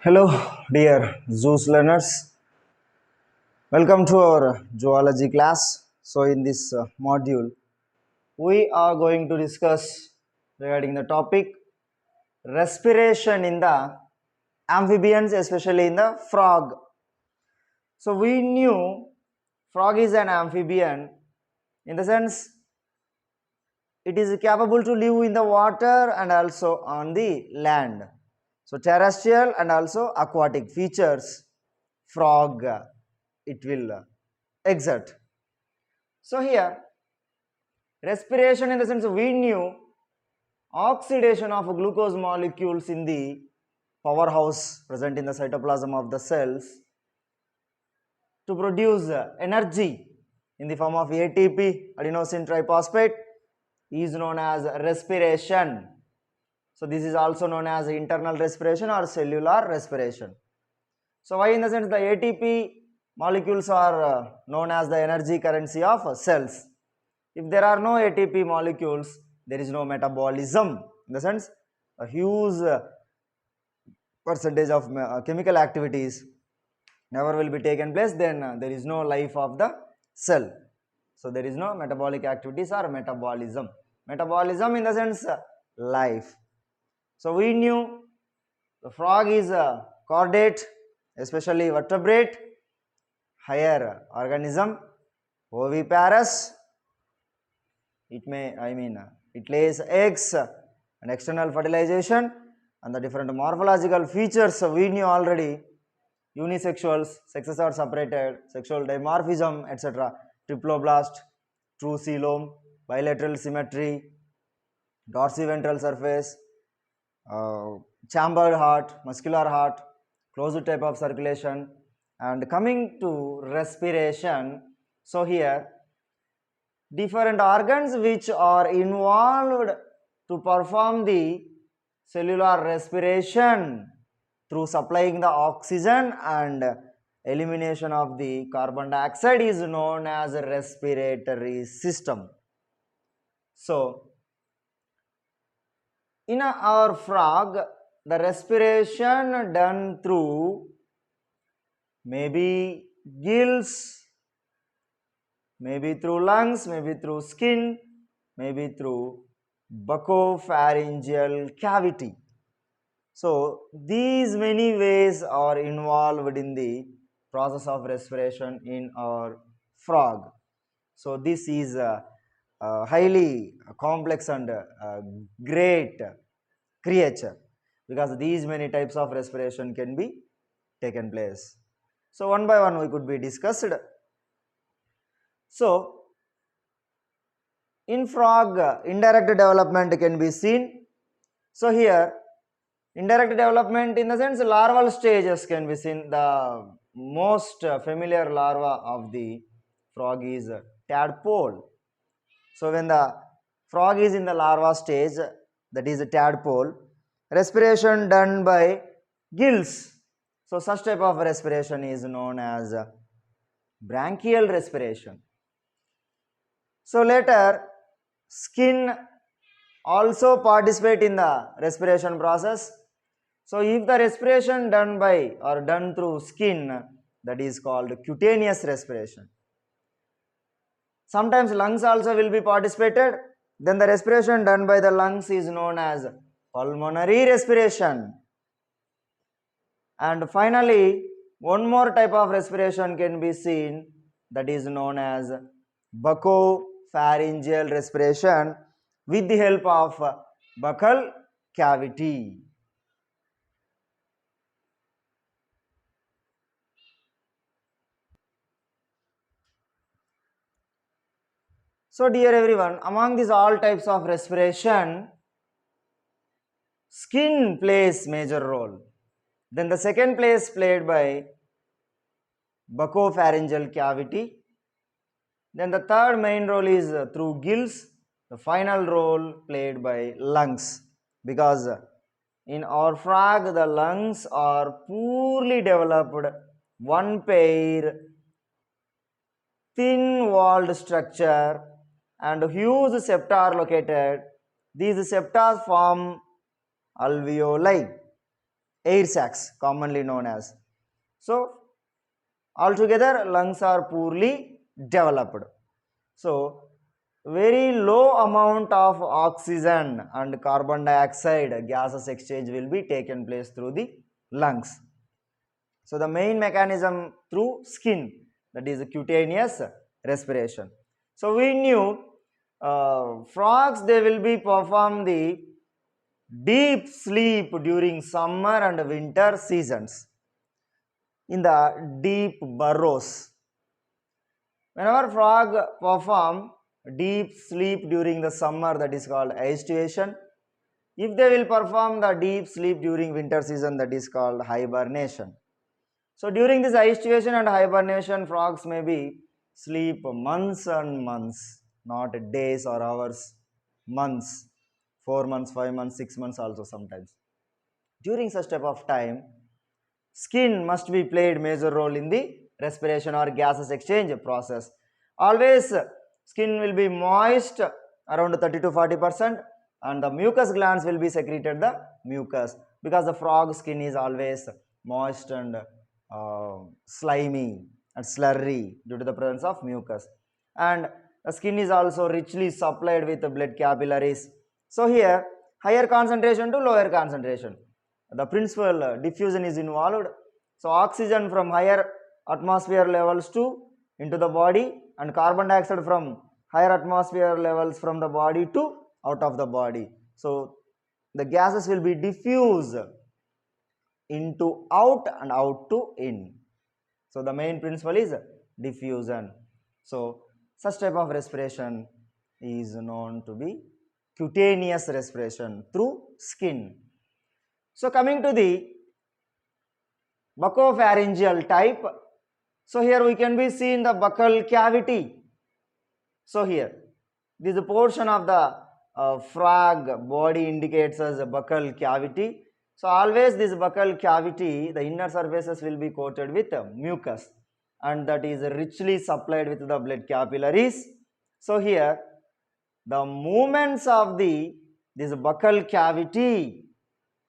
Hello, dear zoos learners. Welcome to our zoology class. So, in this module, we are going to discuss regarding the topic respiration in the amphibians, especially in the frog. So, we knew frog is an amphibian in the sense it is capable to live in the water and also on the land. So, terrestrial and also aquatic features frog it will exert. So here respiration in the sense we knew oxidation of glucose molecules in the powerhouse present in the cytoplasm of the cells to produce energy in the form of ATP, adenosine triphosphate, is known as respiration. So this is also known as internal respiration or cellular respiration. So why in the sense the ATP molecules are known as the energy currency of cells. If there are no ATP molecules, there is no metabolism. In the sense, a huge percentage of chemical activities never will be taken place, then there is no life of the cell. So there is no metabolic activities or metabolism. Metabolism in the sense life. So we knew the frog is a chordate, especially vertebrate, higher organism, oviparous. It may, it lays eggs and external fertilization and the different morphological features we knew already. Unisexuals, sexes are separated, sexual dimorphism, etc. Triploblast, true coelom, bilateral symmetry, dorsiventral surface, uh, chambered heart, muscular heart, closed type of circulation. And coming to respiration, so here different organs which are involved to perform the cellular respiration through supplying the oxygen and elimination of the carbon dioxide is known as a respiratory system. So in our frog, the respiration done through maybe gills, maybe through lungs, maybe through skin, maybe through buccopharyngeal cavity. So these many ways are involved in the process of respiration in our frog. So this is a highly complex and great creature because these many types of respiration can be taken place. So one by one we could be discussed. So in frog, indirect development can be seen. So here, indirect development in the sense larval stages can be seen. The most familiar larva of the frog is tadpole. So when the frog is in the larva stage, that is a tadpole, respiration done by gills. So such type of respiration is known as branchial respiration. So later, skin also participate in the respiration process. So if the respiration done by or done through skin, that is called cutaneous respiration. Sometimes lungs also will be participated. Then the respiration done by the lungs is known as pulmonary respiration. And finally, one more type of respiration can be seen, that is known as buccopharyngeal respiration with the help of buccal cavity. So dear everyone, among these all types of respiration, skin plays major role. Then the second place played by buccopharyngeal cavity. Then the third main role is through gills. The final role played by lungs, because in our frog the lungs are poorly developed, one pair, thin walled structure and huge septa are located. These septa form alveoli. air sacs, commonly known as. So altogether lungs are poorly developed. So very low amount of oxygen and carbon dioxide gases exchange will be taken place through the lungs. So the main mechanism through skin, that is cutaneous respiration. So we knew frogs, they will be perform the deep sleep during summer and winter seasons in the deep burrows. Whenever frog perform deep sleep during the summer, that is called aestivation. If they will perform the deep sleep during winter season, that is called hibernation. So during this aestivation and hibernation, frogs may be sleep months and months, not days or hours, months, 4 months, 5 months, 6 months also sometimes. During such type of time, skin must be played major role in the respiration or gases exchange process. Always skin will be moist around 30 to 40%, and the mucus glands will be secreted the mucus, because the frog skin is always moist and slimy and slurry due to the presence of mucus. And the skin is also richly supplied with blood capillaries. So here higher concentration to lower concentration, the principal diffusion is involved. So oxygen from higher atmosphere levels to into the body, and carbon dioxide from higher atmosphere levels from the body to out of the body. So the gases will be diffused into out and out to in. So the main principle is diffusion. So such type of respiration is known to be cutaneous respiration through skin. So coming to the buccopharyngeal type. So here we can be seen the buccal cavity. So here this portion of the frog body indicates as a buccal cavity. So always this buccal cavity, the inner surfaces will be coated with mucus, and that is richly supplied with the blood capillaries. So here the movements of this buccal cavity,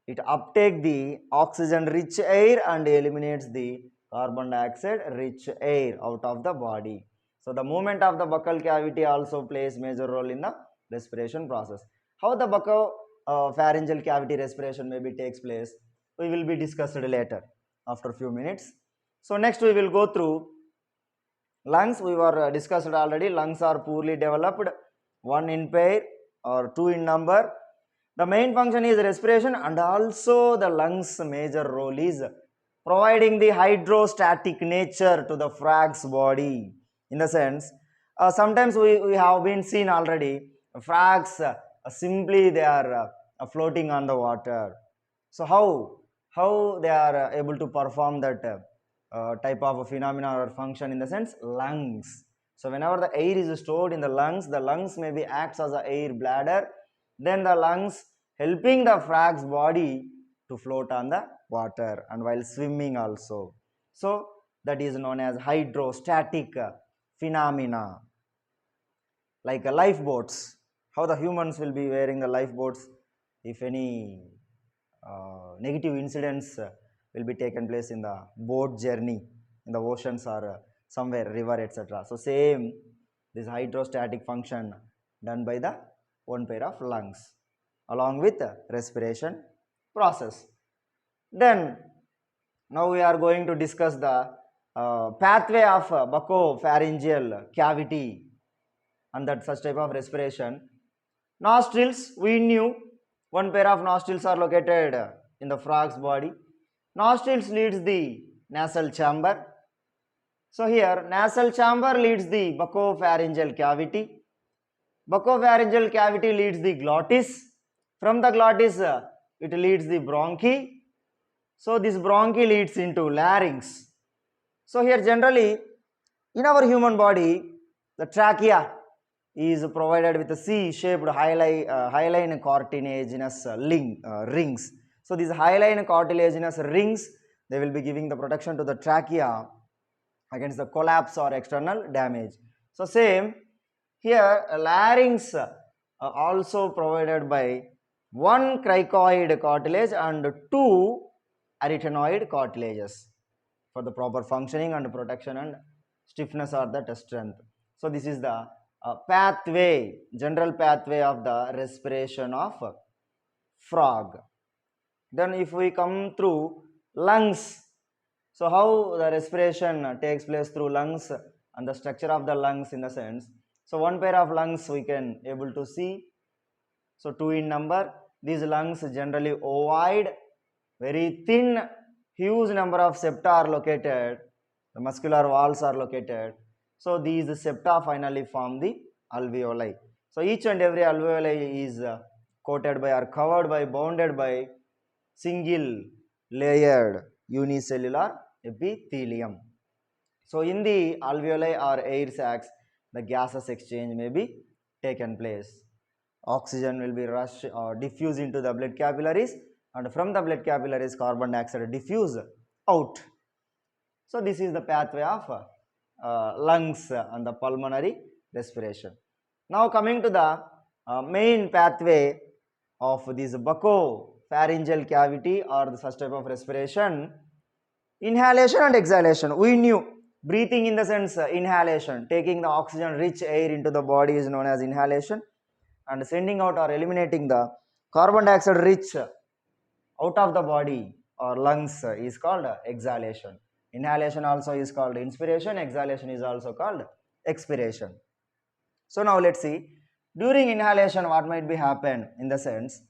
it uptake the oxygen rich air and eliminates the carbon dioxide rich air out of the body. So the movement of the buccal cavity also plays major role in the respiration process. How the buccopharyngeal cavity respiration maybe takes place, we will be discussed later after a few minutes. So next we will go through lungs. We were discussed already. Lungs are poorly developed, one in pair or two in number. The main function is respiration, and also the lungs major role is providing the hydrostatic nature to the frog's body. In the sense, sometimes we have been seen already, frogs simply they are floating on the water. So how they are able to perform that type of a phenomena or function? In the sense, lungs. So whenever the air is stored in the lungs may be acts as a air bladder, then the lungs helping the frog's body to float on the water and while swimming also. So that is known as hydrostatic phenomena. Like lifeboats, how the humans will be wearing the lifeboats if any negative incidents will be taken place in the boat journey in the oceans or somewhere river, etc. So same, this hydrostatic function done by the one pair of lungs along with respiration process. Then now we are going to discuss the pathway of buccopharyngeal cavity and that such type of respiration. Nostrils, we knew one pair of nostrils are located in the frog's body. Nostrils leads the nasal chamber. So here nasal chamber leads the buccopharyngeal cavity. Buccopharyngeal cavity leads the glottis. From the glottis it leads the bronchi. So this bronchi leads into larynx. So here generally in our human body, the trachea is provided with a C-shaped hyaline cartilaginous rings. So these hyaline cartilaginous rings, they will be giving the protection to the trachea against the collapse or external damage. So same here, larynx also provided by one cricoid cartilage and two arytenoid cartilages for the proper functioning and protection and stiffness or the strength. So this is the pathway, general pathway of the respiration of frog. Then if we come through lungs, so how the respiration takes place through lungs and the structure of the lungs in the sense. So one pair of lungs we can able to see. So two in number. These lungs generally ovoid, very thin, huge number of septa are located. The muscular walls are located. So these septa finally form the alveoli. So each and every alveoli is coated by or covered by, bounded by single layered unicellular epithelium. So in the alveoli or air sacs, the gases exchange may be taken place. Oxygen will be rushed or diffused into the blood capillaries, and from the blood capillaries carbon dioxide diffuse out. So this is the pathway of lungs and the pulmonary respiration. Now coming to the main pathway of this buccopharyngeal cavity or the such type of respiration, inhalation and exhalation. We knew breathing in the sense inhalation, taking the oxygen rich air into the body is known as inhalation, and sending out or eliminating the carbon dioxide rich out of the body or lungs is called exhalation. Inhalation also is called inspiration, exhalation is also called expiration. So now let's see, during inhalation what might be happen in the sense,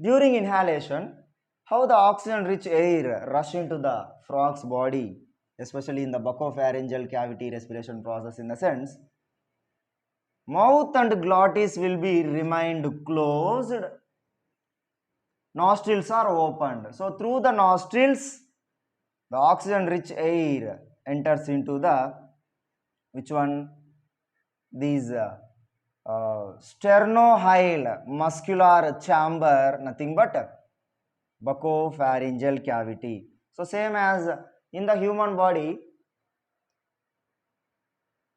during inhalation how the oxygen rich air rush into the frog's body, especially in the buccopharyngeal cavity respiration process in the sense, mouth and glottis will be remained closed, nostrils are opened. So through the nostrils the oxygen rich air enters into the which one, these sternohyle muscular chamber, nothing but buccopharyngeal cavity. So same as in the human body,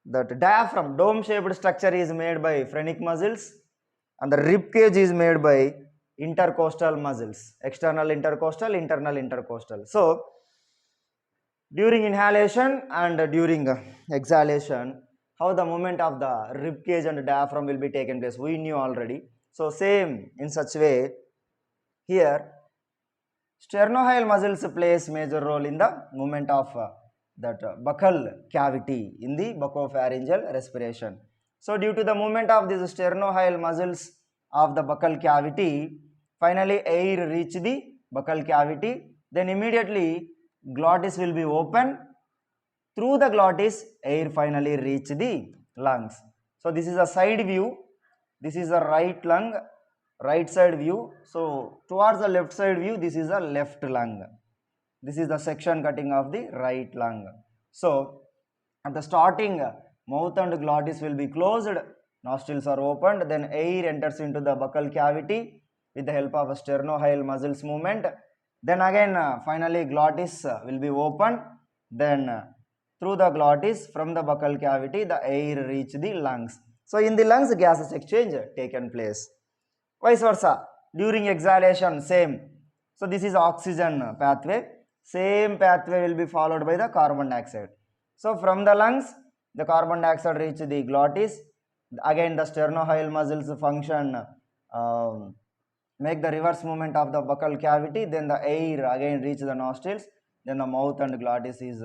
that diaphragm dome shaped structure is made by phrenic muscles and the rib cage is made by intercostal muscles, external intercostal, internal intercostal. So during inhalation and during exhalation, how the movement of the rib cage and diaphragm will be taken place, we knew already. So same in such way here, sternohyle muscles plays major role in the movement of that buccal cavity in the buccopharyngeal respiration. So due to the movement of these sternohyle muscles of the buccal cavity, finally air reach the buccal cavity, then immediately glottis will be open. Through the glottis, air finally reach the lungs. So this is a side view. This is a right lung, right side view. So towards the left side view, this is a left lung. This is the section cutting of the right lung. So at the starting, mouth and glottis will be closed, nostrils are opened, then air enters into the buccal cavity with the help of a sternohyle muscles movement. Then again finally glottis will be opened, then through the glottis from the buccal cavity the air reach the lungs. So in the lungs gases exchange taken place. Vice versa, during exhalation same. So this is oxygen pathway, same pathway will be followed by the carbon dioxide. So from the lungs the carbon dioxide reach the glottis, again the sternohyle muscles function make the reverse movement of the buccal cavity, then the air again reach the nostrils, then the mouth and glottis is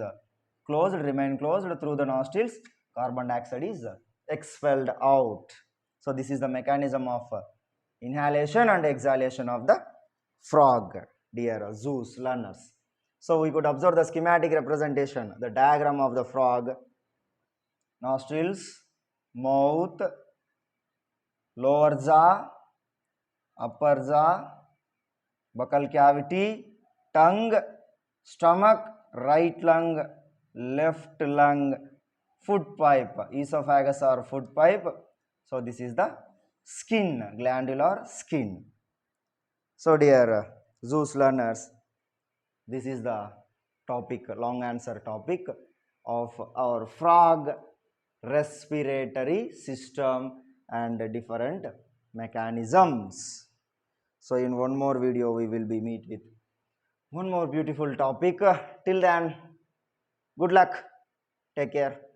closed, remain closed. Through the nostrils carbon dioxide is expelled out. So this is the mechanism of inhalation and exhalation of the frog, dear zoos learners. So we could observe the schematic representation, the diagram of the frog, nostrils, mouth, lower jaw, upper jaw, buccal cavity, tongue, stomach, right lung, left lung, food pipe, esophagus or food pipe. So this is the skin, glandular skin. So dear zoos learners, this is the topic, long answer topic of our frog respiratory system and different mechanisms. So in one more video we will be meet with one more beautiful topic. Till then, good luck. Take care.